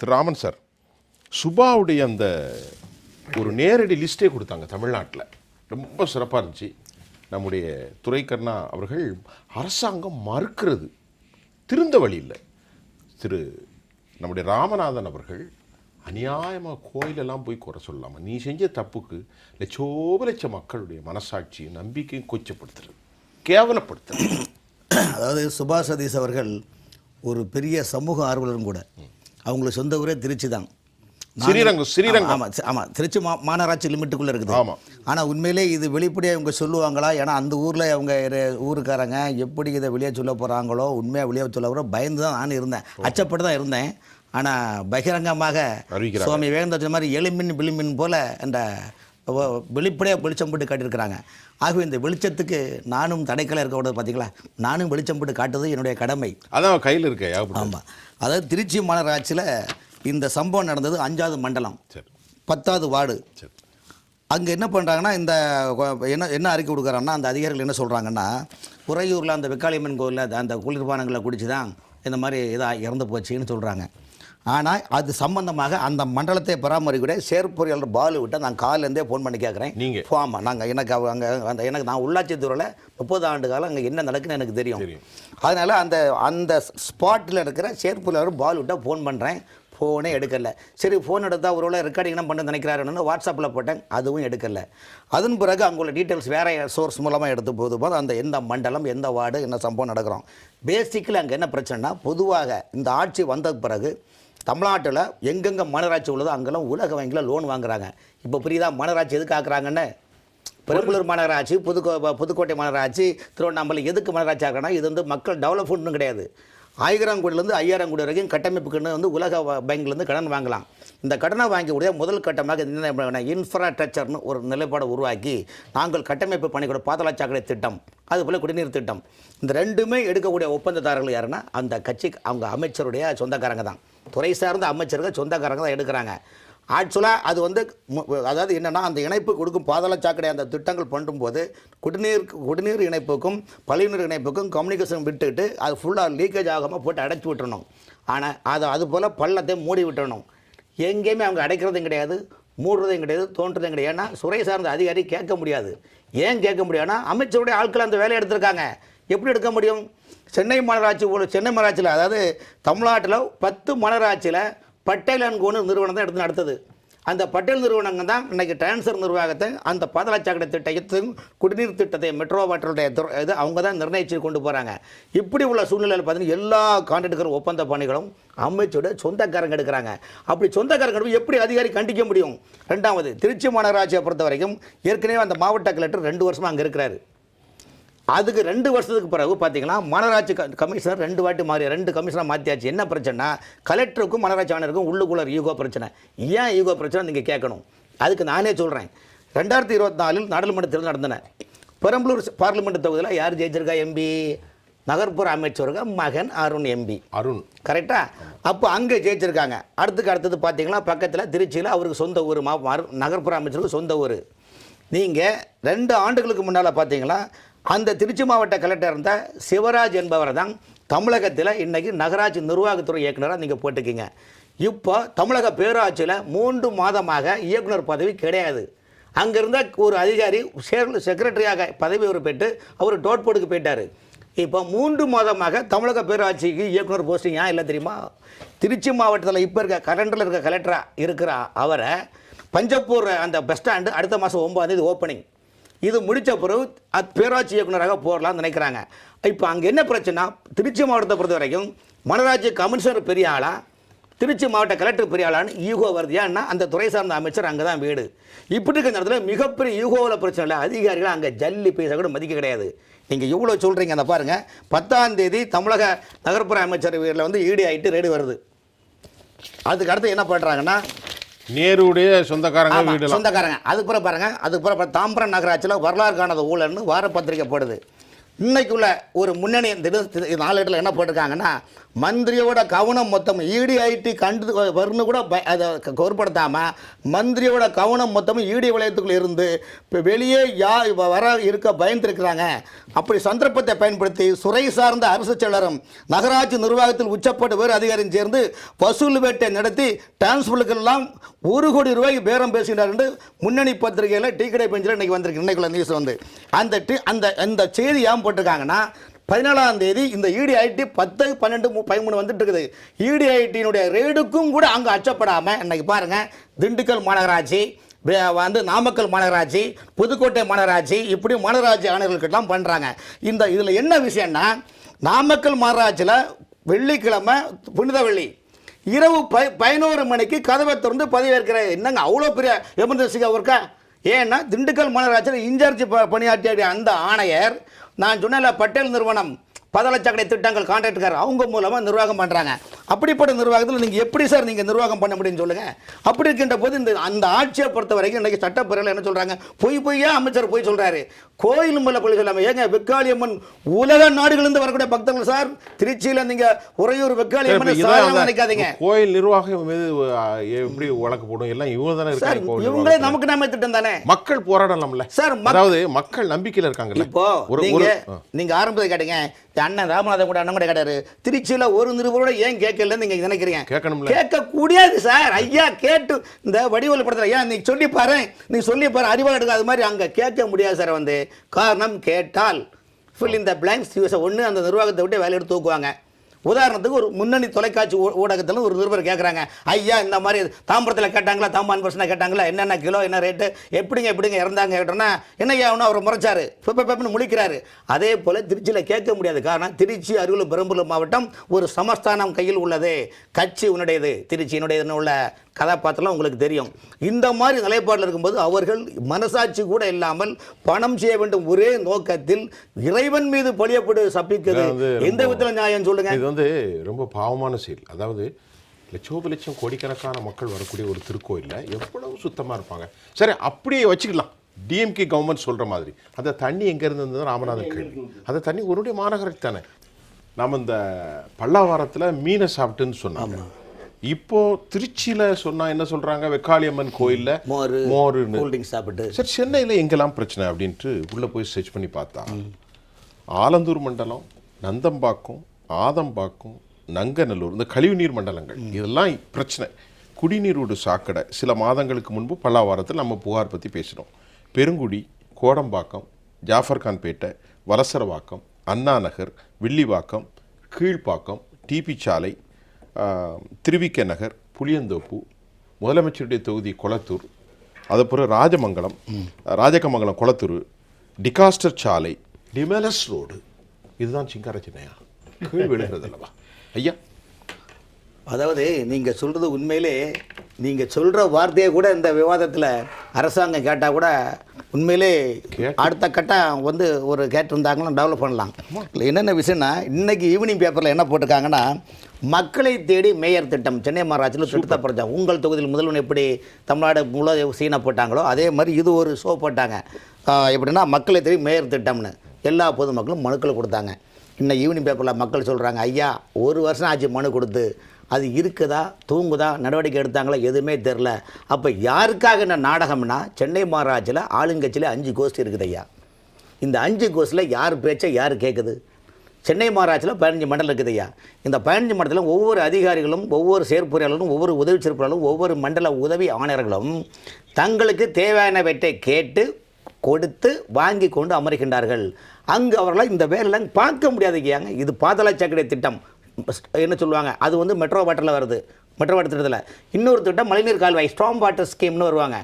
திரு Raman sir, சுபாவுடைய அந்த ஒரு நேரடி லிஸ்ட்டே கொடுத்தாங்க தமிழ்நாட்டில், ரொம்ப சிறப்பாக இருந்துச்சு. நம்முடைய துரைக்கண்ணா அவர்கள் அரசாங்கம் மறுக்கிறது திருந்த வழி இல்லை. நம்முடைய ராமநாதன் அவர்கள் அநியாயமாக கோயிலெல்லாம் போய் குறை சொல்லாமா, நீ செஞ்ச தப்புக்கு லட்சோப மக்களுடைய மனசாட்சியும் நம்பிக்கையும் கொச்சப்படுத்துறது, கேவலப்படுத்துறது. அதாவது சுபாஷ் சதீஷ் அவர்கள் ஒரு பெரிய சமூக ஆர்வலரும் கூட. அவங்களுக்கு சொந்த ஊரே திருச்சி தான், ஸ்ரீரங்கம். ஆமாம், திருச்சி மாநகராட்சி லிமிட்டுக்குள்ளே இருக்குது. ஆமாம். ஆனால் உண்மையிலே இது வெளிப்படையாக அவங்க சொல்லுவாங்களா? ஏன்னா அந்த ஊரில் அவங்க ஊருக்காரங்க எப்படி இதை வெளியே சொல்ல போகிறாங்களோ, உண்மையாக வெளியே சொல்ல போகிறோம் பயந்து தான் நான் இருந்தேன், அச்சப்பட்டு தான் இருந்தேன். ஆனால் பகிரங்கமாக சுவாமி விவேகானந்தர் சொன்ன மாதிரி எளிமின் விளிமின் போல் அந்த வெளிப்படையாக வெளிச்சம் போட்டு காட்டியிருக்கிறாங்க. ஆகவே இந்த வெளிச்சத்துக்கு நானும் தடைக்கலை இருக்க கூடாது. பார்த்தீங்களா, நானும் வெளிச்சம் போட்டு காட்டுறது என்னுடைய கடமை. அதான் கையில் இருக்க. ஆமாம், அதாவது திருச்சி மாநகராட்சியில் இந்த சம்பவம் நடந்தது 5வது மண்டலம் 10வது வார்டு. அங்கே என்ன பண்ணுறாங்கன்னா, இந்த என்ன அறிக்கை கொடுக்குறாங்கன்னா, அந்த அதிகாரிகள் என்ன சொல்கிறாங்கன்னா, உறையூரில் அந்த வெக்காளியம்மன் கோவிலில் அந்த குளிர்பானங்களை குடிச்சு தான் இந்த மாதிரி இதாக இறந்து போச்சுன்னு சொல்கிறாங்க. ஆனால் அது சம்பந்தமாக அந்த மண்டலத்தை பராமரிக்கூட செயற்பொறியாளர் பாலு விட்டு நான் காலிலேருந்தே ஃபோன் பண்ணி கேட்குறேன். நீங்கள் ஆமாம், நாங்கள் எனக்கு நான் உள்ளாட்சி துறையில் 30 ஆண்டு காலம் அங்கே என்ன நடக்குன்னு எனக்கு தெரியும். அதனால் அந்த ஸ்பாட்டில் இருக்கிற செயற்பொறியாளர் பாலு விட்ட ஃபோன் பண்ணுறேன், ஃபோனே எடுக்கலை. சரி, ஃபோன் எடுத்தால் ஒரு ரெக்கார்டிங்லாம் பண்ண நினைக்கிறாருன்னு வாட்ஸ்அப்பில் போட்டேன், அதுவும் எடுக்கலை. அதன் பிறகு அங்கே உள்ள டீட்டெயில்ஸ் வேறு சோர்ஸ் மூலமாக எடுத்து போது அந்த எந்த மண்டலம் எந்த வார்டு என்ன சம்பவம் நடக்கிறோம். பேசிக்கலி அங்கே என்ன பிரச்சனைனா, பொதுவாக இந்த ஆட்சி வந்த பிறகு தமிழ்நாட்டில் எங்கெங்கே மாநகராட்சி உள்ளதோ அங்கெல்லாம் உலக வங்கியில் லோன் வாங்குறாங்க. இப்போ புரியுதா மாநகராட்சி எதுக்கு ஆக்குறாங்கன்னு? பெரம்பலூர் மாநகராட்சி, புதுக்கோட்டை மாநகராட்சி, திருவண்ணாமலை எதுக்கு மாநகராட்சி ஆக்குறாங்கன்னா, இது வந்து மக்கள் டெவலப்மெண்ட்னு கிடையாது. 1000 கோடியிலேருந்து 5000 கோடி வரைக்கும் கட்டமைப்புக்குன்னு வந்து உலக பேங்க்லேருந்து கடன் வாங்கலாம். இந்த கடனை வாங்கக்கூடிய முதல் கட்டமாக என்ன இன்ஃப்ராஸ்ட்ரக்சர்னு ஒரு நிலைப்பாடை உருவாக்கி, நாங்கள் கட்டமைப்பு பணிக்கூட பாதாள சாக்கடை திட்டம், அதுபோல் குடிநீர் திட்டம், இந்த ரெண்டுமே எடுக்கக்கூடிய ஒப்பந்ததாரர்கள் யாருன்னா அந்த கட்சி அவங்க அமைச்சருடைய சொந்தக்காரங்க தான். துறை சார்ந்த அமைச்சர்கள் சொந்தக்காரங்க தான் எடுக்கிறாங்க. ஆக்சுவலாக அது வந்து அதாவது என்னென்னா, அந்த இணைப்பு கொடுக்கும் பாதாள சாக்கடை அந்த திட்டங்கள் பண்ணும்போது குடிநீர் இணைப்புக்கும் பழையநீர் இணைப்புக்கும் கம்யூனிகேஷன் விட்டுட்டு அது ஃபுல்லாக லீக்கேஜ் ஆகாமல் போட்டு அடைச்சி விட்டுறணும். ஆனால் அது போல் பள்ளத்தை மூடி விட்டுறணும். எங்கேயுமே அவங்க அடைக்கிறதும் கிடையாது, மூடுறதும் கிடையாது, தோன்றதும் கிடையாது. ஏன்னா துறை சார்ந்த அதிகாரி கேட்க முடியாது. ஏன் கேட்க முடியாதுன்னா, அமைச்சருடைய ஆட்கள் அந்த வேலையை எடுத்திருக்காங்க. எப்படி எடுக்க முடியும்? சென்னை மாநகராட்சியில் அதாவது தமிழ்நாட்டில் 10 மாநகராட்சியில் பட்டேல் அண்ட் கோன்னு நிறுவனம் தான் எடுத்து நடத்துது. அந்த பட்டேல் நிறுவனங்கள் தான் இன்றைக்கி டிரான்ஸ்ஃபர் நிர்வாகத்தை அந்த பாதாள சாக்கடை திட்டத்தையும் குடிநீர் திட்டத்தை மெட்ரோ வாட்டருடைய இது அவங்க தான் நிர்ணயிச்சு கொண்டு போகிறாங்க. இப்படி உள்ள சூழ்நிலையில் பார்த்தீங்கன்னா எல்லா கான்ட்ராக்டுகள் ஒப்பந்த பணிகளும் அமைச்சோட சொந்தக்காரங்க எடுக்கிறாங்க. அப்படி சொந்தக்காரங்க எப்படி அதிகாரி கண்டிக்க முடியும்? ரெண்டாவது, திருச்சி மாநகராட்சியை பொறுத்த வரைக்கும் ஏற்கனவே அந்த மாவட்ட கலெக்டர் 2 வருஷமாக அங்கே இருக்கிறாரு. அதுக்கு 2 வருஷத்துக்கு பிறகு பார்த்தீங்கன்னா மாநகராட்சி கமிஷனர் 2 வாட்டி மாறி 2 கமிஷனர் மாற்றியாச்சு. என்ன பிரச்சனைனா, கலெக்டருக்கும் மாநகராட்சி ஆணையருக்கும் உள்ளுக்குள்ள ஈகோ பிரச்சனை. ஏன் ஈகோ பிரச்சனை நீங்கள் கேட்கணும். அதுக்கு நானே சொல்கிறேன். 2024 நாடாளுமன்ற தேர்தல் நடந்தன. பெரம்பலூர் பார்லிமெண்ட் தொகுதியில் யார் ஜெயிச்சிருக்கா? எம்பி, நகர்ப்புற அமைச்சருக்கு மகன் அருண் எம்பி. அருண் கரெக்டாக. அப்போ அங்கே ஜெயிச்சிருக்காங்க. அடுத்தது பார்த்தீங்கன்னா பக்கத்தில் திருச்சியில் அவருக்கு சொந்த ஊர், நகர்ப்புற அமைச்சருக்கு சொந்த ஊர். நீங்கள் 2 ஆண்டுகளுக்கு முன்னால் பார்த்தீங்கன்னா அந்த திருச்சி மாவட்ட கலெக்டர் இருந்த சிவராஜ் என்பவர் தான் தமிழகத்தில் இன்றைக்கி நகராட்சி நிர்வாகத்துறை இயக்குனராக நீங்கள் போட்டுக்கிங்க. இப்போ தமிழக பேராட்சியில் 3 மாதமாக இயக்குனர் பதவி கிடையாது. அங்கே இருந்த ஒரு அதிகாரி செக்ரட்டரியாக பதவி பெற்று அவர் டோட்போர்டுக்கு போயிட்டார். இப்போ 3 மாதமாக தமிழக பேராட்சிக்கு இயக்குனர் போஸ்டிங் ஏன் இல்லை தெரியுமா? திருச்சி மாவட்டத்தில் இப்போ கரண்டில் இருக்க கலெக்டராக இருக்கிற அவரை பஞ்சப்பூர் அந்த பஸ் ஸ்டாண்டு அடுத்த மாதம் 9ஆம் தேதி ஓப்பனிங். இது முடித்த பிறகு பேராட்சி இயக்குநராக போடலாம்னு நினைக்கிறாங்க. இப்போ அங்கே என்ன பிரச்சனை? திருச்சி மாவட்டத்தை பொறுத்த வரைக்கும் மாநகராட்சி கமிஷனர் பெரிய ஆளா, திருச்சி மாவட்ட கலெக்டர் பெரிய ஆளான்னு ஈகோ வருது. ஏன்னா அந்த துறை சார்ந்த அமைச்சர் அங்கே தான் வீடு. இப்படி இருக்கிற நேரத்தில் மிகப்பெரிய ஈகோவில் பிரச்சனை இல்லை. அதிகாரிகள் அங்கே ஜல்லி பைசா கூட மதிக்க கிடையாது. நீங்கள் இவ்வளோ சொல்கிறீங்க. அந்த பாருங்கள், 10ஆம் தேதி தமிழக நகர்ப்புற அமைச்சர் வீட்டில் வந்து ஈடு ஆகிட்டு ரெடி வருது. அதுக்கு அடுத்து என்ன பண்ணுறாங்கன்னா, நேருடைய சொந்தக்காரங்க. அதுக்கு பிறகு பாருங்கள், அதுக்கு பிறகு தாம்பரம் நகராட்சியில் வரலாறு காணாத ஊழல்னு வார பத்திரிக்கை போடுது. இன்றைக்குள்ள ஒரு முன்னணி 4 இடத்துல என்ன போட்டிருக்காங்கன்னா, மந்திரியோட கவனம் மொத்தம் ED/IT கண்டு வரணும் கூட அதை பொருட்படுத்தாமல் மந்திரியோட கவனம் மொத்தமும் ED வளையத்துக்குள்ள இருந்து இப்போ வெளியே வர இருக்க பயந்துருக்கிறாங்க. அப்படி சந்தர்ப்பத்தை பயன்படுத்தி துறை சார்ந்த அரசு செயலரும் நகராட்சி நிர்வாகத்தில் உச்சப்பட்ட வேறு அதிகாரியும் சேர்ந்து வசூல் வேட்டை நடத்தி டிரான்ஸ்போர்ட்டுக்கெல்லாம் 1 கோடி ரூபாய்க்கு பேரம் பேசுகிறார் என்று முன்னணி பத்திரிகையில் டீ கடை பெஞ்சில் இன்றைக்கி வந்திருக்கு. இன்னைக்குள்ள நியூஸ் வந்து அந்த செய்தி ஏன் போட்டிருக்காங்கன்னா 14ஆம் தேதி இந்த ED/IT 10, 12, 13 வந்துட்டு இருக்குது. ED/ITனுடைய ரேடுக்கும் கூட அங்கே அச்சப்படாமல் இன்னைக்கு பாருங்கள், திண்டுக்கல் மாநகராட்சி வந்து நாமக்கல் மாநகராட்சி, புதுக்கோட்டை மாநகராட்சி, இப்படி மாநகராட்சி ஆணையர்களுக்கெல்லாம் பண்ணுறாங்க. இதில் என்ன விஷயம்னா, நாமக்கல் மாநகராட்சியில் வெள்ளிக்கிழமை புனித வெள்ளி இரவு 11 மணிக்கு கதவை திறந்து பதவியேற்கிற என்னங்க அவ்வளோ பெரிய எமர்ஜென்சிக்காக இருக்கா? ஏன்னா திண்டுக்கல் மாநகராட்சியில் இன்சார்ஜ் பணியாற்றிய அந்த ஆணையர், நான் சொன்ன பட்டேல் நிறுவனம் 10 லட்சம் கடை திட்டங்கள் கான்ட்ராக்டுக்கார் அவங்க மூலமாக நிர்வாகம் பண்ணுறாங்க. அப்படிப்பட்ட நிர்வாகத்தில் நீங்கள் எப்படி சார் நீங்கள் நிர்வாகம் பண்ண முடியும்னு சொல்லுங்கள். அப்படி இருக்கின்ற போது அந்த ஆட்சியை பொறுத்த வரைக்கும் இன்றைக்கி சட்டப்பேரவையில் என்ன சொல்கிறாங்க, பொய்யா அமைச்சர் போய் சொல்கிறாரு. கோயில் மேலே போய் சொல்லாமல் ஏங்க வெக்காளியம்மன் உலக நாடுகளிலிருந்து வரக்கூடிய பக்தர்கள் சார். திருச்சியில் நீங்கள் உறையூர் வெக்காளியம்மன் நினைக்காதீங்க. கோயில் நிர்வாகம் மீது எப்படி வழக்கு போடும் எல்லாம் இவங்க தானே இருக்காங்க. இவங்களே நமக்கு நாம திட்டம் தானே. மக்கள் போராடலாம்ல சார். அதாவது மக்கள் நம்பிக்கையில் இருக்காங்க. இப்போ நீங்க ஆரம்பத்தை கேட்டீங்க, அண்ணன் ராமநாதன் கூட அண்ணன் கூட கேட்டாரு, திருச்சியில் ஒரு நிருபரோட ஏன் கேட்கல நீங்க நினைக்கிறீங்க? கேட்க கூடாது சார். ஐயா கேட்டு இந்த வடிவல் படத்துல ஐயா நீ சொல்லி பாரு அறிவாக எடுக்க, அது மாதிரி அங்க கேட்க முடியாது சார். வந்து காரணம் கேட்டால் ஃபில் இன் த பிளாங்க்ஸ் ஒன்று அந்த நிர்வாகத்தை விட்டு வேலையை எடுத்து தூக்குவாங்க. உதாரணத்துக்கு ஒரு முன்னணி தொலைக்காட்சி ஊடகத்தில் ஒரு நிருபர் கேட்குறாங்க, ஐயா இந்த மாதிரி தாம்பரத்தில் கேட்டாங்களா, தாம்பான் பர்சனாக கேட்டாங்களா, என்னென்ன கிலோ என்ன ரேட்டு, எப்படிங்க இறந்தாங்க கேட்டோன்னா என்ன ஐயாவுன்னு அவர் முறைச்சாரு, பெப்பன்னு முழிக்கிறாரு. அதே போல் திருச்சியில் கேட்க முடியாது. காரணம் திருச்சி, அரியலூர், பெரம்பலூர் மாவட்டம் ஒரு சமஸ்தானம் கையில் உள்ளது. கட்சி உன்னுடையது, திருச்சியினுடையதுன்னு உள்ள கதாபாத்திரம் உங்களுக்கு தெரியும். இந்த மாதிரி நிலைப்பாட்டில் இருக்கும்போது அவர்கள் மனசாட்சி கூட இல்லாமல் பணம் செய்ய வேண்டும் ஒரே நோக்கத்தில் இறைவன் மீது பழியப்பட்டு சப்பிக்கிறது எந்த விதத்தில் நியாயம் சொல்லுங்க? இது வந்து ரொம்ப பாவமான செயல். அதாவது லட்சோப கோடிக்கணக்கான மக்கள் வரக்கூடிய ஒரு திருக்கோயிலில் எவ்வளவு சுத்தமாக இருப்பாங்க. சரி, அப்படியே வச்சுக்கலாம். டிஎம்கே கவர்மெண்ட் சொல்கிற மாதிரி அந்த தண்ணி எங்கேருந்து இருந்தது? ராமநாதன் கேள்வி. அந்த தண்ணி ஒருடைய மாநகராட்சி தானே. நம்ம இந்த பல்லாவாரத்தில் மீனை சாப்பிட்டுன்னு சொன்னாங்க. இப்போ திருச்சியில் சொன்னா என்ன சொல்றாங்க, வெக்காளியம்மன் கோயிலில் மோருன்னு சாப்பிட்டு. சரி, சென்னையில் எங்கெல்லாம் பிரச்சனை அப்படின்ட்டு உள்ளே போய் சர்ச் பண்ணி பார்த்தா ஆலந்தூர் மண்டலம், நந்தம்பாக்கம், ஆதம்பாக்கம், நங்கநல்லூர், இந்த கழிவுநீர் மண்டலங்கள் இதெல்லாம் பிரச்சனை. குடிநீரோடு சாக்கடை சில மாதங்களுக்கு முன்பு பல்லாவாரத்தில் நம்ம புகார் பற்றி பேசினோம். பெருங்குடி, கோடம்பாக்கம், ஜாஃபர்கான்பேட்டை, வலசரவாக்கம், அண்ணா நகர், வில்லிவாக்கம், கீழ்ப்பாக்கம், டிபி சாலை, திருவிக்க நகர், புளியந்தோப்பு, முதலமைச்சருடைய தொகுதி கொளத்தூர், அதுபோல் ராஜகமங்கலம் கொளத்தூர், டிகாஸ்டர் சாலை, டிமெலஸ் ரோடு, இதுதான் சிங்கார சின்னையா கீழ் விழுகிறது அல்லவா ஐயா? அதாவது நீங்கள் சொல்கிறது உண்மையிலே நீங்கள் சொல்கிற வார்த்தையை கூட இந்த விவாதத்தில் அரசாங்கம் கேட்டால் கூட உண்மையிலே அடுத்த கட்டம் வந்து ஒரு கேட்டிருந்தாங்களும் டெவலப் பண்ணலாம். இல்லை என்னென்ன விஷயம்னா, இன்றைக்கி ஈவினிங் பேப்பரில் என்ன போட்டிருக்காங்கன்னா, மக்களை தேடி மேயர் திட்டம் சென்னை மாநகராட்சியில் திட்டத்தை போட்டாங்க. உங்கள் தொகுதியில் முதல்வன் எப்படி தமிழ்நாடு முழு சீனை போட்டாங்களோ அதே மாதிரி இது ஒரு ஷோ போட்டாங்க. எப்படின்னா மக்களை தேடி மேயர் திட்டம்னு எல்லா பொதுமக்களும் மனுக்களை கொடுத்தாங்க. இன்னும் ஈவினிங் பேப்பரில் மக்கள் சொல்கிறாங்க, ஐயா 1 வருஷம் ஆச்சு மனு கொடுத்து, அது இருக்குதா தூங்குதா நடவடிக்கை எடுத்தாங்களா எதுவுமே தெரில. அப்போ யாருக்காக என்ன நாடகம்னா, சென்னை மாநகராட்சியில் ஆளுங்கட்சியில் 5 கோஷ்டி இருக்குது ஐயா. இந்த 5 கோஷ்டியில் யார் பேச்சை யார் கேட்குது? சென்னை மாநகராட்சியில் 15 மண்டலம் இருக்குது ஐயா. இந்த 15 மண்டலத்தில் ஒவ்வொரு அதிகாரிகளும், ஒவ்வொரு செயற்பொறியாளர்களும், ஒவ்வொரு உதவி செயற்பொறியாளரும், ஒவ்வொரு மண்டல உதவி ஆணையர்களும் தங்களுக்கு தேவையானவற்றை கேட்டு கொடுத்து வாங்கி கொண்டு அமர்கின்றார்கள். அங்கு அவர்களால் இந்த வேலையெல்லாம் பார்க்க முடியாது ஐயாங்க. இது பாதாள சாக்கடை திட்டம் என்ன சொல்லுவாங்க, அது வந்து மெட்ரோ வாட்டரில் வருது. மெட்ரோ வாட்டர் திட்டத்தில் இன்னொரு திட்டம் மழைநீர் கால்வாய் ஸ்ட்ராங் வாட்டர் ஸ்கீம்னு வருவாங்க.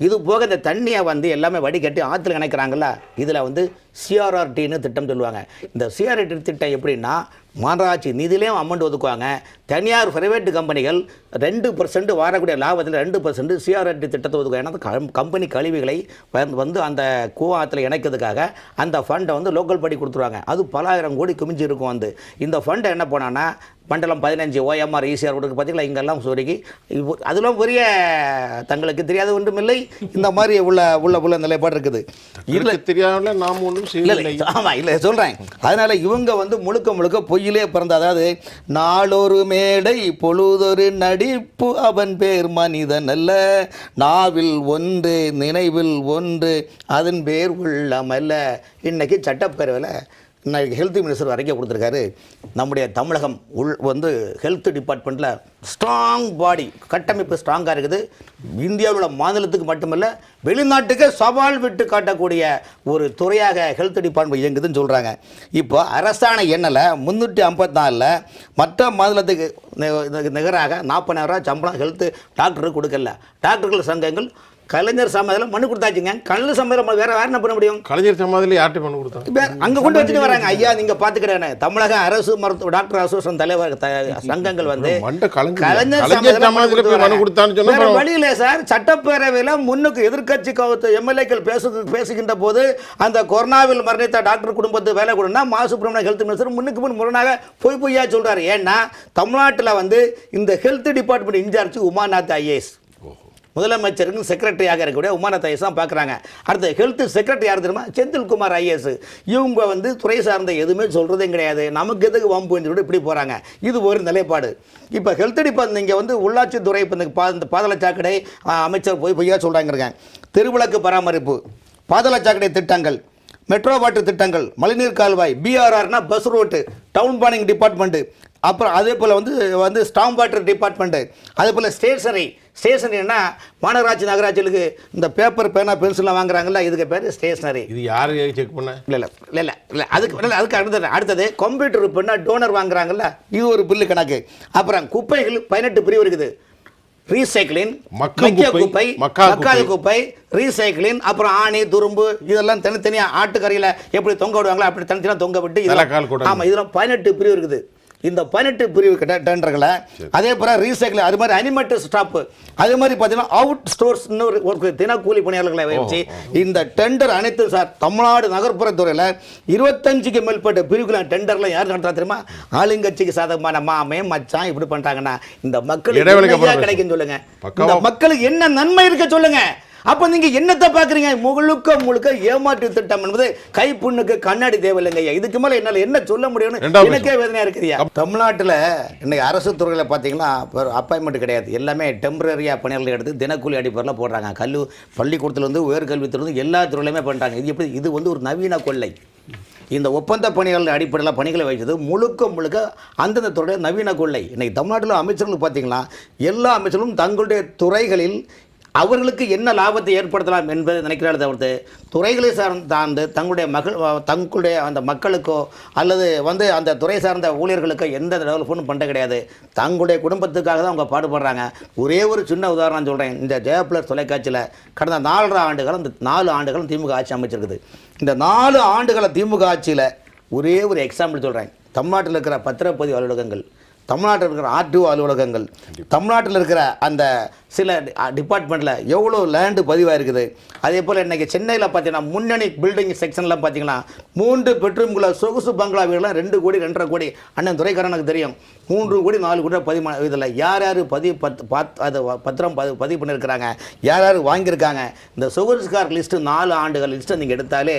இது போக இந்த தண்ணியை வந்து எல்லாமே வடிகட்டி ஆற்றுல நினைக்கிறாங்கல்ல, இதில் வந்து சிஆர்ஆர்டின்னு திட்டம் சொல்லுவாங்க. இந்த சிஆர்ஆர்டி திட்டம் எப்படின்னா, மாநகராட்சி நிதியிலையும் அமௌண்ட் ஒதுக்குவாங்க. தனியார் பிரைவேட்டு கம்பெனிகள் 2% வரக்கூடிய லாபத்தில் 2% சிஆர்ஆர்டி திட்டத்தை ஒதுக்குவாங்க. ஏன்னா கம்பெனி கழிவுகளை வந்து அந்த கூவாத்தில் இணைக்கிறதுக்காக அந்த ஃபண்டை வந்து லோக்கல் படி கொடுத்துருவாங்க. அது பல ஆயிரம் கோடி குமிஞ்சு இருக்கும். வந்து இந்த ஃபண்டை என்ன பண்ணான்னா, மண்டலம் 15 OMR ஈசிஆர் கொடுக்க பார்த்தீங்களா, இங்கெல்லாம் சொருக்கி அதெல்லாம் பெரிய தங்களுக்கு தெரியாத ஒன்றும் இல்லை. இந்த மாதிரி உள்ள நிலைப்பாடு இருக்குது. இதில் தெரியாமல் நாம் ஒன்றும் எதுவும் செய்யவில்லை. ஆமாம், இல்லை சொல்கிறேன். அதனால் இவங்க வந்து முழுக்க முழுக்க பொய்யிலே பிறந்த, அதாவது நாளொரு மேடை பொழுதொரு நடிப்பு அவன் பேர் மனிதன் அல்ல, நாவில் ஒன்று நினைவில் ஒன்று அதன் பேர் உள்ளமல்ல. இன்னைக்கு சட்டப்பேரவையில் இன்னைக்கு ஹெல்த் மினிஸ்டர் அறிக்கை கொடுத்துருக்காரு. நம்முடைய தமிழகம் வந்து ஹெல்த் டிபார்ட்மெண்ட்டில் ஸ்ட்ராங் பாடி, கட்டமைப்பு ஸ்ட்ராங்காக இருக்குது. இந்தியாவில் உள்ள மாநிலத்துக்கு மட்டுமல்ல, வெளிநாட்டுக்கு சவால் விட்டு காட்டக்கூடிய ஒரு துறையாக ஹெல்த் டிபார்ட்மெண்ட் இயங்குதுன்னு சொல்கிறாங்க. இப்போ அரசாணை எண்ணில் 354 மற்ற மாநிலத்துக்கு நிகராக 40,000 சம்பளம் ஹெல்த் டாக்டருக்கு கொடுக்கல. டாக்டர்கள் சங்கங்கள் கலைஞர் சமாதியில் மனு கொடுத்தாச்சுங்க. கலைஞர் சமாதியில் வேற என்ன பண்ண முடியும்? கலைஞர் சமாதியில் யார்கிட்ட மனு கொடுத்தாங்க? அங்கே கொண்டு வச்சுட்டு வராங்க. ஐயா நீங்கள் பார்த்துக்கிறேன், தமிழக அரசு மருத்துவ டாக்டர் அசோசியேஷன் தலைவர் சங்கங்கள் வந்து கலைஞர் சமாதியில் மனு கொடுத்தான்னு வழியில சார். சட்டப்பேரவையில் முன்னுக்கு எதிர்கட்சி எம்எல்ஏக்கள் பேசுகின்ற போது அந்த கொரோனாவில் மரணித்த டாக்டர் குடும்பத்து வேலை கொடுனா சுப்ரமணியன் ஹெல்த் மினிஸ்டர் முன்னுக்கு முன் முரணாக பொய்யா சொல்றாரு. ஏன்னா தமிழ்நாட்டில் வந்து இந்த health department incharge Umanath IAS, முதலமைச்சருக்கு செக்ரட்டரியாக இருக்கக்கூடிய உமாநாத் ஐஏஎஸ் தான் பார்க்குறாங்க. அடுத்து ஹெல்த் செக்ரட்டரி யார் தெரியுமா? செந்தில்குமார் ஐஏஎஸ். இவங்க வந்து துறை சார்ந்த எதுவுமே சொல்கிறதே கிடையாது. நமக்கு எதுக்கு வம்புன்னு சொல்லிட்டு இப்படி போகிறாங்க. இது ஒரு நிலைப்பாடு. இப்போ ஹெல்த் டிபார்ட்மெண்ட் இங்கே வந்து உள்ளாட்சித்துறை இப்போ இந்த பாதாளச்சாக்கடை அமைச்சர் பொய்யா சொல்கிறாங்க. தெருவிளக்கு பராமரிப்பு, பாதாளச்சாக்கடை திட்டங்கள், மெட்ரோ வாட்டர் திட்டங்கள், மழைநீர் கால்வாய், பிஆர்ஆர்னா bus road, town planning department, அப்புறம் அதே போல் வந்து ஸ்டாம் வாட்டர் டிபார்ட்மெண்ட்டு, அதே போல் ஸ்டேஷனரினா மாநகராட்சி நகராட்சிகளுக்கு இந்த பேப்பர் பேனா பென்சிலாம் வாங்குறாங்கல்ல, இதுக்கு பேர் ஸ்டேஷனரி. இது யார் செக் பண்ண? இல்லை அதுக்கு அடுத்தது கம்ப்யூட்டர் பண்ணா டோனர் வாங்குறாங்கல்ல, இது ஒரு பில்லு கணக்கு. அப்புறம் குப்பைகள் 18 பிரிவு இருக்குது. ரீசைக்கிளிங், குப்பை, மக்காத குப்பை, ரீசைக்கிளிங், அப்புறம் ஆணி துரும்பு இதெல்லாம் தனித்தனியாக ஆட்டுக்கரையில் எப்படி தொங்க விடுவாங்களோ அப்படி தனித்தனியாக தொங்க விட்டு, ஆமாம் இதெல்லாம் 18 பிரிவு இருக்குது. இந்த 18 பிரிவு டெண்டர்களை அதே போல ரீசைக்கிள், அது மாதிரி அனிமேட்டட் ஸ்டாப்பு, அதே மாதிரி பார்த்தீங்கன்னா அவுட் ஸ்டோர்ஸ்னு ஒரு தினக்கூலி பணியாளர்களை வச்சு இந்த டெண்டர் அனைத்து சார் தமிழ்நாடு நகர்ப்புறத்துறையில் 25க்கு மேற்பட்ட பிரிவுகளை டெண்டர்லாம் யார் நடத்தா தெரியுமா? ஆளுங்கட்சிக்கு சாதகமான மாமே மச்சான் இப்படி பண்ணிட்டாங்கன்னா இந்த மக்களுக்கு கிடைக்கும் சொல்லுங்க. இந்த மக்களுக்கு என்ன நன்மை இருக்க சொல்லுங்க. அப்போ நீங்கள் என்னத்தை பார்க்குறீங்க? முழுக்க ஏமாற்று திட்டம் என்பது கைப்புண்ணுக்கு கண்ணாடி தேவையில்லைங்க. இதுக்கு மேலே என்னால் என்ன சொல்ல முடியும்னு எனக்கே வேதனையாக இருக்குதுயா. தமிழ்நாட்டில் இன்னைக்கு அரசு துறையில் பார்த்தீங்கன்னா அப்பாயின்மெண்ட் கிடையாது. எல்லாமே டெம்பரரியாக பணியாளர்கள் எடுத்து தினக்கூலி அடிப்படையில் போடுறாங்க. பள்ளிக்கூடத்துலேருந்து உயர்கல்வித்துலேருந்து எல்லா துறையிலுமே பண்ணுறாங்க. இது வந்து ஒரு நவீன கொள்ளை. இந்த ஒப்பந்த பணியாளர் அடிப்படையில் பணிகளை வைத்தது முழுக்க அந்தந்த துறையுடைய நவீன கொள்ளை. இன்னைக்கு தமிழ்நாட்டில் அமைச்சர்கள் பார்த்தீங்கன்னா எல்லா அமைச்சர்களும் தங்களுடைய துறைகளில் அவர்களுக்கு என்ன லாபத்தை ஏற்படுத்தலாம் என்பதை நினைக்கிறார்கள் தவிர்த்து துறைகளை சார்ந்து தங்களுடைய அந்த மக்களுக்கோ அல்லது வந்து அந்த துறை சார்ந்த ஊழியர்களுக்கோ எந்த டெவலப்மெண்ட்டும் பண்ண கிடையாது. தங்களுடைய குடும்பத்துக்காக தான் அவங்க பாடுபடுறாங்க. ஒரே ஒரு சின்ன உதாரணம் சொல்கிறேன். இந்த ஜெயப்ளஸ் தொலைக்காட்சியில் கடந்த 4 ஆண்டுகளும் இந்த 4 ஆண்டுகளும் திமுக ஆட்சி அமைச்சிருக்குது. இந்த 4 ஆண்டுகளை திமுக ஆட்சியில் ஒரே ஒரு எக்ஸாம்பிள் சொல்கிறேன். தமிழ்நாட்டில் இருக்கிற பத்திரப்பதிவு அலுவலகங்கள், தமிழ்நாட்டில் இருக்கிற ஆர்டிஓ அலுவலகங்கள், தமிழ்நாட்டில் இருக்கிற அந்த சில டிபார்ட்மெண்ட்டில் எவ்வளோ லேண்டு பதிவாக இருக்குது. அதே போல் இன்றைக்கி சென்னையில் பார்த்தீங்கன்னா முன்னணி பில்டிங் செக்ஷனில் பார்த்தீங்கன்னா 3 பெட்ரூம்குள்ள சொகுசு பங்களா வீடுலாம் 2 கோடி 2.5 கோடி. அண்ணன் துறைக்காரனுக்கு தெரியும். 3 கோடி 4 கோடி பதிவு. இதில் யார் அது பத்திரம் பதிவு பண்ணியிருக்கிறாங்க, யார் வாங்கியிருக்காங்க. இந்த சொகுசுக்கார் லிஸ்ட்டு 4 ஆண்டுகள் லிஸ்ட்டை நீங்கள் எடுத்தாலே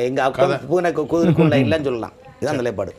எங்கள் அக்கா பூனை குதிரைக்குள்ள இல்லைன்னு சொல்லலாம். இதுதான் நிலைப்பாடு.